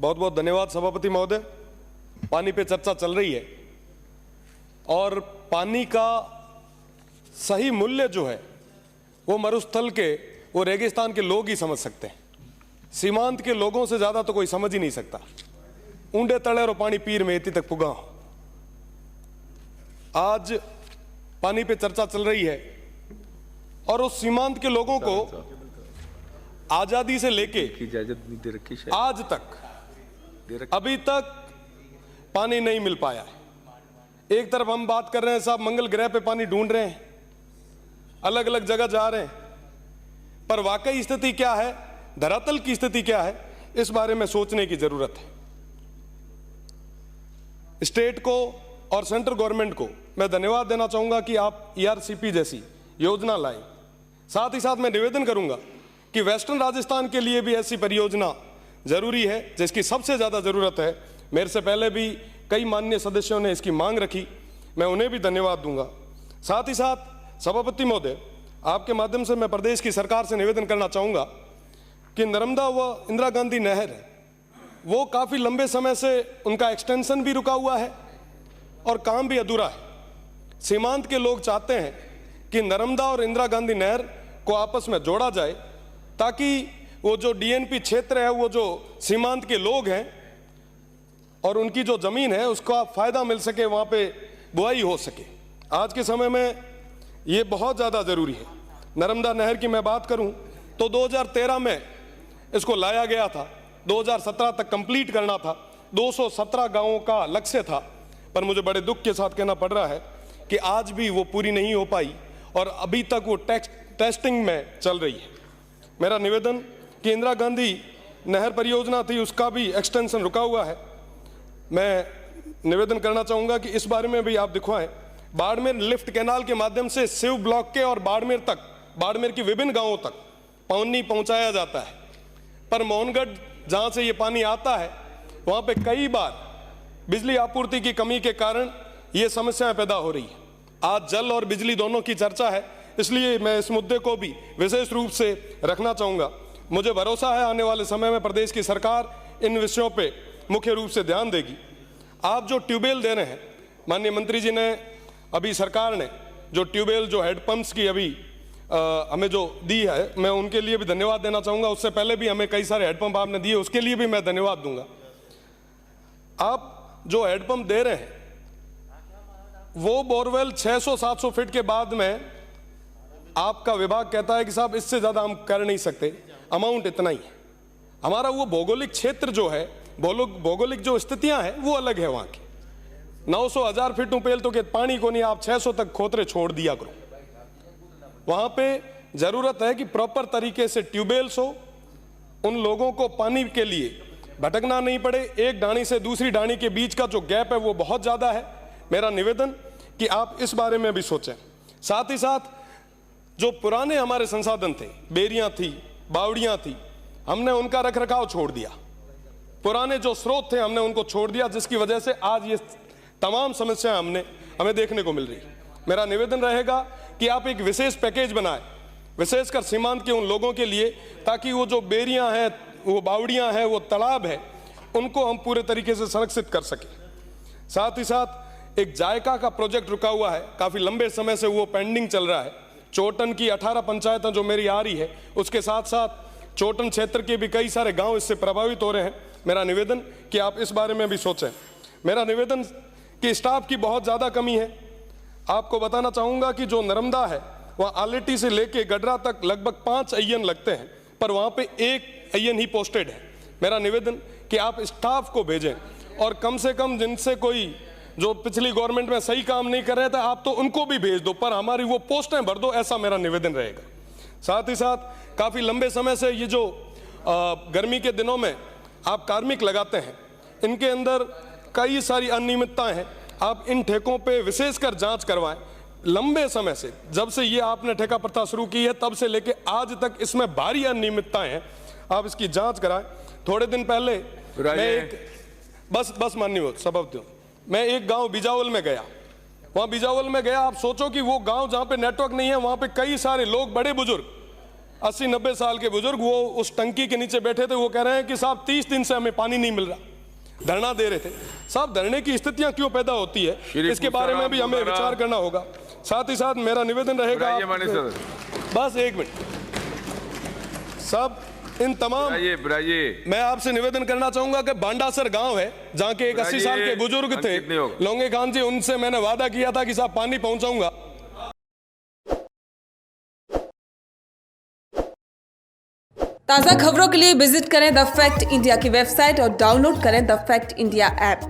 बहुत बहुत धन्यवाद सभापति महोदय। पानी पे चर्चा चल रही है और पानी का सही मूल्य जो है वो मरुस्थल के, वो रेगिस्तान के लोग ही समझ सकते हैं। सीमांत के लोगों से ज्यादा तो कोई समझ ही नहीं सकता। ऊंडे तले और पानी पीर में इतनी तक पुगा। आज पानी पे चर्चा चल रही है और उस सीमांत के लोगों को आजादी से लेके आज तक अभी तक पानी नहीं मिल पाया है। एक तरफ हम बात कर रहे हैं, साहब मंगल ग्रह पे पानी ढूंढ रहे हैं, अलग अलग जगह जा रहे हैं, पर वाकई स्थिति क्या है, धरातल की स्थिति क्या है, इस बारे में सोचने की जरूरत है। स्टेट को और सेंट्रल गवर्नमेंट को मैं धन्यवाद देना चाहूंगा कि आप ERCP जैसी योजना लाए। साथ ही साथ मैं निवेदन करूंगा कि वेस्टर्न राजस्थान के लिए भी ऐसी परियोजना जरूरी है जिसकी सबसे ज्यादा जरूरत है। मेरे से पहले भी कई माननीय सदस्यों ने इसकी मांग रखी, मैं उन्हें भी धन्यवाद दूंगा। साथ ही साथ सभापति महोदय, आपके माध्यम से मैं प्रदेश की सरकार से निवेदन करना चाहूंगा कि नर्मदा व इंदिरा गांधी नहर है वो काफी लंबे समय से उनका एक्सटेंशन भी रुका हुआ है और काम भी अधूरा है। सीमांत के लोग चाहते हैं कि नर्मदा और इंदिरा गांधी नहर को आपस में जोड़ा जाए ताकि वो जो DNP क्षेत्र है, वो जो सीमांत के लोग हैं और उनकी जो जमीन है उसका फायदा मिल सके, वहां पे बुआई हो सके। आज के समय में ये बहुत ज्यादा जरूरी है। नर्मदा नहर की मैं बात करूं तो 2013 में इसको लाया गया था, 2017 तक कंप्लीट करना था, 217 गांवों का लक्ष्य था, पर मुझे बड़े दुख के साथ कहना पड़ रहा है कि आज भी वो पूरी नहीं हो पाई और अभी तक वो टेस्टिंग में चल रही है। मेरा निवेदन कि इंदिरा गांधी नहर परियोजना थी, उसका भी एक्सटेंशन रुका हुआ है। मैं निवेदन करना चाहूंगा कि इस बारे में भी आप दिखवाएं। बाड़मेर लिफ्ट कैनाल के माध्यम से शिव ब्लॉक के और बाड़मेर तक, बाड़मेर की विभिन्न गांवों तक पानी पहुंचाया जाता है, पर मोहनगढ़ जहां से ये पानी आता है वहां पे कई बार बिजली आपूर्ति की कमी के कारण ये समस्याएं पैदा हो रही है। आज जल और बिजली दोनों की चर्चा है, इसलिए मैं इस मुद्दे को भी विशेष रूप से रखना चाहूंगा। मुझे भरोसा है आने वाले समय में प्रदेश की सरकार इन विषयों पे मुख्य रूप से ध्यान देगी। आप जो ट्यूबवेल दे रहे हैं, माननीय मंत्री जी ने अभी, सरकार ने जो ट्यूबवेल, जो हेडपंप्स की अभी हमें जो दी है, मैं उनके लिए भी धन्यवाद देना चाहूंगा। उससे पहले भी हमें कई सारे हेडपंप आपने दिए, उसके लिए भी मैं धन्यवाद दूंगा। आप जो हेडपंप दे रहे हैं वो बोरवेल 600-700 फीट के बाद में आपका विभाग कहता है कि साहब इससे ज्यादा हम कर नहीं सकते, अमाउंट इतना ही है। हमारा वो भौगोलिक क्षेत्र जो है, भौगोलिक जो स्थितियां हैं वो अलग है। वहां की 900-1000 फीट उपेल तो के पानी को नहीं, आप 600 तक खोतरे छोड़ दिया करो। वहां पे जरूरत है कि प्रॉपर तरीके से ट्यूबवेल्स हो, उन लोगों को पानी के लिए भटकना नहीं पड़े। एक ढाणी से दूसरी ढाणी के बीच का जो गैप है वो बहुत ज्यादा है। मेरा निवेदन कि आप इस बारे में भी सोचें। साथ ही साथ जो पुराने हमारे संसाधन थे, बेरियां थी, बावड़ियां थी, हमने उनका रखरखाव छोड़ दिया। पुराने जो स्रोत थे हमने उनको छोड़ दिया, जिसकी वजह से आज ये तमाम समस्याएं हमें देखने को मिल रही। मेरा निवेदन रहेगा कि आप एक विशेष पैकेज बनाएं, विशेषकर सीमांत के उन लोगों के लिए, ताकि वो जो बेरियां हैं, वो बावड़ियां हैं, वो तालाब है, उनको हम पूरे तरीके से संरक्षित कर सकें। साथ ही साथ एक जायका का प्रोजेक्ट रुका हुआ है, काफी लंबे समय से वो पेंडिंग चल रहा है। चोटन की 18 पंचायतें जो मेरी आ रही है, उसके साथ साथ चोटन क्षेत्र के भी कई सारे गांव इससे प्रभावित हो रहे हैं। मेरा निवेदन कि आप इस बारे में भी सोचें। मेरा निवेदन कि स्टाफ की बहुत ज्यादा कमी है। आपको बताना चाहूंगा कि जो नर्मदा है वहाँ आलेटी से लेके गडरा तक लगभग 5 AN लगते हैं, पर वहाँ पे 1 AN ही पोस्टेड है। मेरा निवेदन कि आप स्टाफ को भेजें और कम से कम जिनसे कोई जो पिछली गवर्नमेंट में सही काम नहीं कर रहे थे, आप तो उनको भी भेज दो, पर हमारी वो पोस्टें भर दो, ऐसा मेरा निवेदन रहेगा। साथ ही साथ काफी लंबे समय से ये जो गर्मी के दिनों में आप कार्मिक लगाते हैं, इनके अंदर कई सारी अनियमितताएं हैं। आप इन ठेकों पे विशेषकर जांच करवाएं। लंबे समय से, जब से ये आपने ठेका प्रथा शुरू की है, तब से लेके आज तक इसमें भारी अनियमितताएं हैं, आप इसकी जांच कराएं। थोड़े दिन पहले मैं एक बस माननीय सभापति, मैं एक गांव बिजावल में गया। वहां बिजावल में गया, आप सोचो कि वो गांव जहां पे नेटवर्क नहीं है, वहां पे कई सारे लोग, बड़े बुजुर्ग 80-90 साल के बुजुर्ग, वो उस टंकी के नीचे बैठे थे। वो कह रहे हैं कि साहब 30 दिन से हमें पानी नहीं मिल रहा, धरना दे रहे थे। साहब धरने की स्थितियां क्यों पैदा होती है, इसके बारे में भी हमें विचार करना होगा। साथ ही साथ मेरा निवेदन रहेगा, बस एक मिनट साहब, इन तमाम मैं आपसे निवेदन करना चाहूंगा कि बांडासर गांव है जहां के एक 80 साल के बुजुर्ग थे लोंगे खान जी, उनसे मैंने वादा किया था कि साहब पानी पहुंचाऊंगा। ताज़ा खबरों के लिए विजिट करें द फैक्ट इंडिया की वेबसाइट और डाउनलोड करें द फैक्ट इंडिया ऐप।